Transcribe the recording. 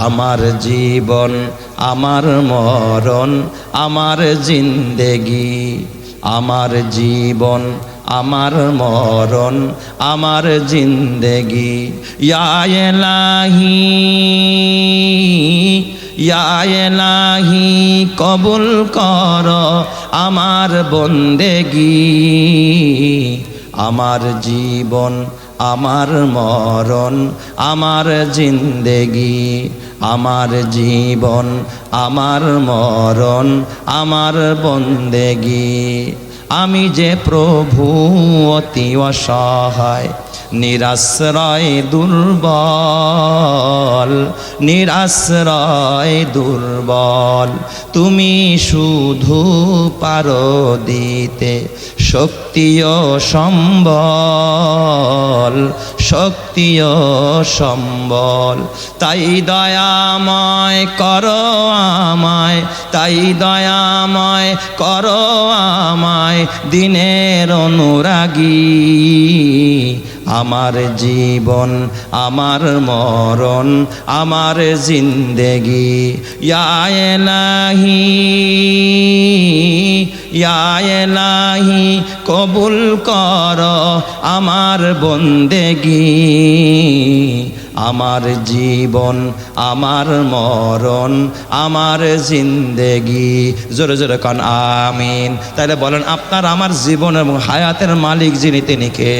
আমার জীবন আমার মরণ আমার জিন্দেগি, আমার জীবন আমার মরণ আমার জিন্দেগি। ইয়া ইলাহি ইয়া ইলাহি কবুল কর আমার বন্দেগি, আমার জীবন আমার মরণ আমার জিন্দেগি, আমার জীবন আমার মরণ আমার বন্দেগি। আমি যে প্রভু অতি অসহায়, নিরাশ্রয় দুর্বল, নিরাশ্রয় দুর্বল। তুমি শুধু পারো দিতে শক্তি ও সম্বল, শক্তি ও সম্বল। তাই দয়াময় করো আমায়, তাই দয়াময় করো আমায় দিনের অনুরাগী। আমার জীবন আমার মরণ আমার জিন্দেগি। ইয়া ইলাহি ইয়া ইলাহি কবুল কর আমার বন্দেগি, আমার জীবন আমার মরণ আমার জিন্দেগি। জোরে জোরে কান আমিন। তাহলে বলেন আপনার আমার জীবন এবং হায়াতের মালিক যিনি তিনি কে?